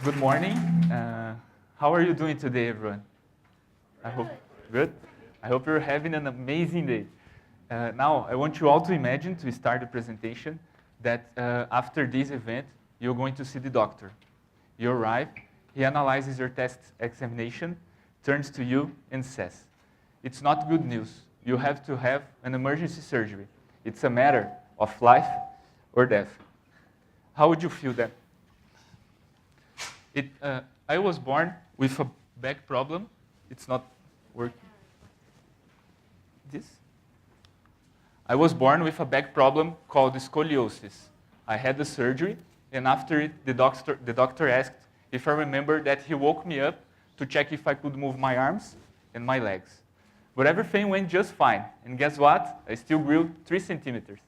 Good morning. How are you doing today, everyone? I hope good. I hope you're having an amazing day. Now, I want you all to imagine, to start the presentation, that after this event, you're going to see the doctor. You arrive, he analyzes your test examination, turns to you and says, "It's not good news. You have to have an emergency surgery. It's a matter of life or death." How would you feel then? I was born with a back problem. It's not working. This? I was born with a back problem called scoliosis. I had the surgery, and after it, the doctor asked if I remember that he woke me up to check if I could move my arms and my legs. But everything went just fine. And guess what? I still grew 3 centimeters.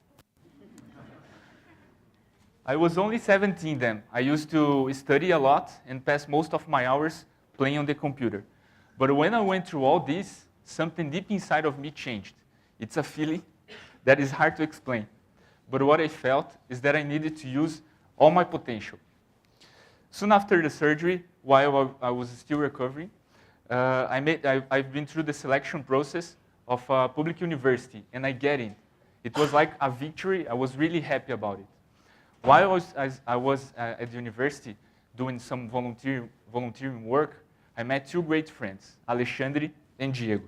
I was only 17 then. I used to study a lot and pass most of my hours playing on the computer. But when I went through all this, something deep inside of me changed. It's a feeling that is hard to explain. But what I felt is that I needed to use all my potential. Soon after the surgery, while I was still recovering, I've been through the selection process of a public university, and I get in. It was like a victory. I was really happy about it. While I was at the university doing some volunteering work, I met 2 great friends, Alexandre and Diego.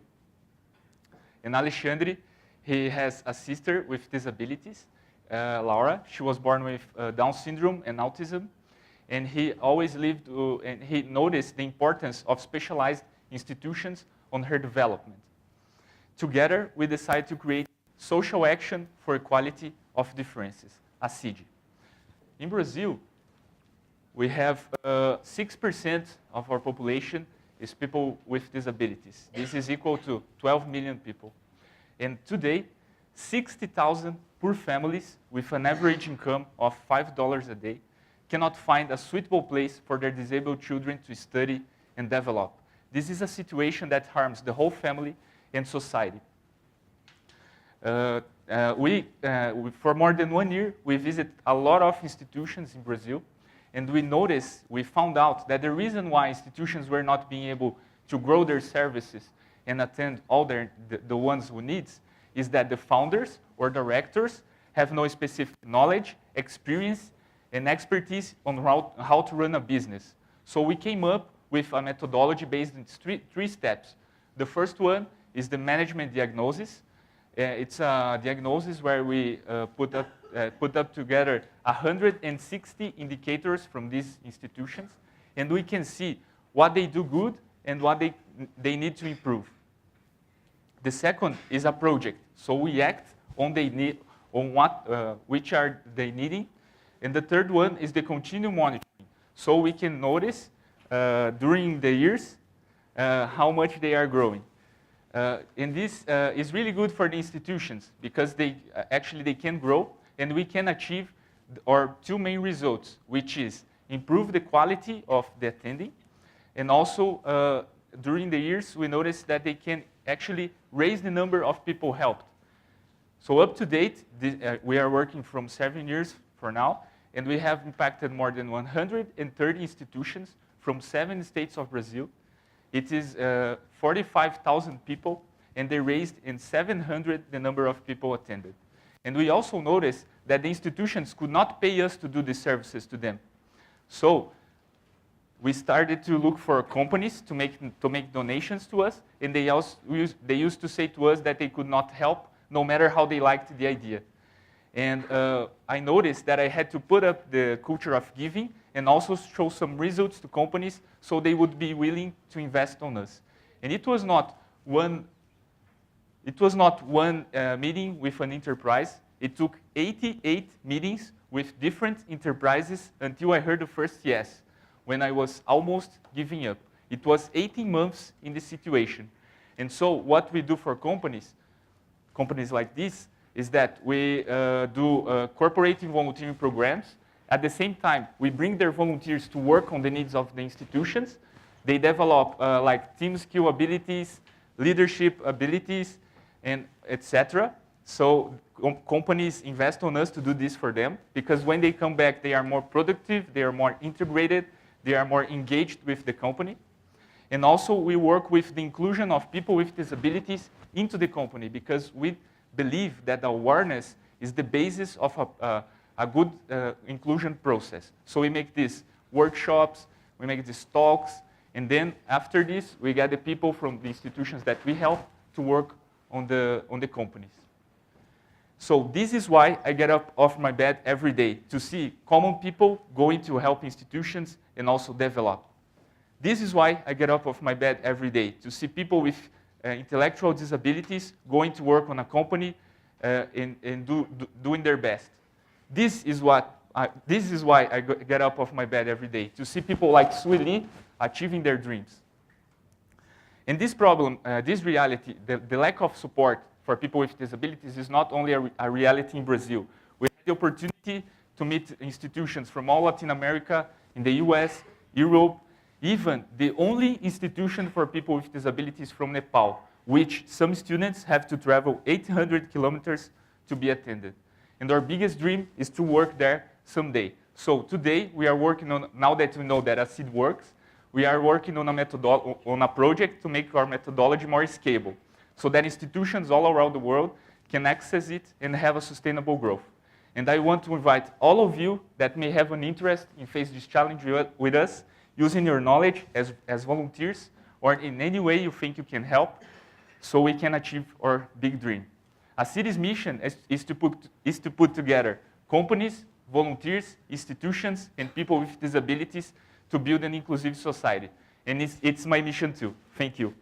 And Alexandre, he has a sister with disabilities, Laura. She was born with Down syndrome and autism. And he always lived, and he noticed the importance of specialized institutions on her development. Together, we decided to create Social Action for Equality of Differences, ASID. In Brazil, we have 6% of our population is people with disabilities. This is equal to 12 million people. And today, 60,000 poor families with an average income of $5 a day cannot find a suitable place for their disabled children to study and develop. This is a situation that harms the whole family and society. For more than 1 year, we visited a lot of institutions in Brazil, and we found out that the reason why institutions were not being able to grow their services and attend all the ones who needs is that the founders or directors have no specific knowledge, experience, and expertise on how to run a business. So we came up with a methodology based on 3 steps. The first one is the management diagnosis. It's a diagnosis where we put up together 160 indicators from these institutions, and we can see what they do good and what they need to improve. The second is a project. So we act on which are they needing. And the third one is the continued monitoring. So we can notice during the years how much they are growing. And this is really good for the institutions because they can grow, and we can achieve our 2 main results, which is improve the quality of the attending, and also during the years we noticed that they can actually raise the number of people helped. So up to date, we are working from 7 years for now, and we have impacted more than 130 institutions from 7 states of Brazil. It is 45,000 people, and they raised in 700 the number of people attended. And we also noticed that the institutions could not pay us to do the services to them. So we started to look for companies to make donations to us, and they used to say to us that they could not help no matter how they liked the idea. And I noticed that I had to put up the culture of giving and also show some results to companies so they would be willing to invest on us. And it was not one meeting with an enterprise. It took 88 meetings with different enterprises until I heard the first yes, when I was almost giving up. It was 18 months in this situation. And so what we do for companies like this, is that we do corporate volunteering programs. At the same time, we bring their volunteers to work on the needs of the institutions. They develop like team skill abilities, leadership abilities, and etc. So companies invest on us to do this for them, because when they come back, they are more productive, they are more integrated, they are more engaged with the company. And also, we work with the inclusion of people with disabilities into the company because we believe that awareness is the basis of a good inclusion process. So we make these workshops, we make these talks, and then after this, we get the people from the institutions that we help to work on the companies. So this is why I get up off my bed every day, to see common people going to help institutions and also develop. This is why I get up off my bed every day, to see people with intellectual disabilities going to work on a company and doing their best. This is why I get up off my bed every day, to see people like Sui Lee achieving their dreams. And this problem, this reality, the lack of support for people with disabilities is not only a reality in Brazil. We have the opportunity to meet institutions from all Latin America, in the US, Europe, even the only institution for people with disabilities from Nepal, which some students have to travel 800 kilometers to be attended. And our biggest dream is to work there someday. So today, we are working on, now that we know that ASID works, we are working on a project to make our methodology more scalable, so that institutions all around the world can access it and have a sustainable growth. And I want to invite all of you that may have an interest in face this challenge with us, using your knowledge as volunteers, or in any way you think you can help, so we can achieve our big dream. ASID's mission is to put together companies, volunteers, institutions, and people with disabilities to build an inclusive society. And it's my mission too. Thank you.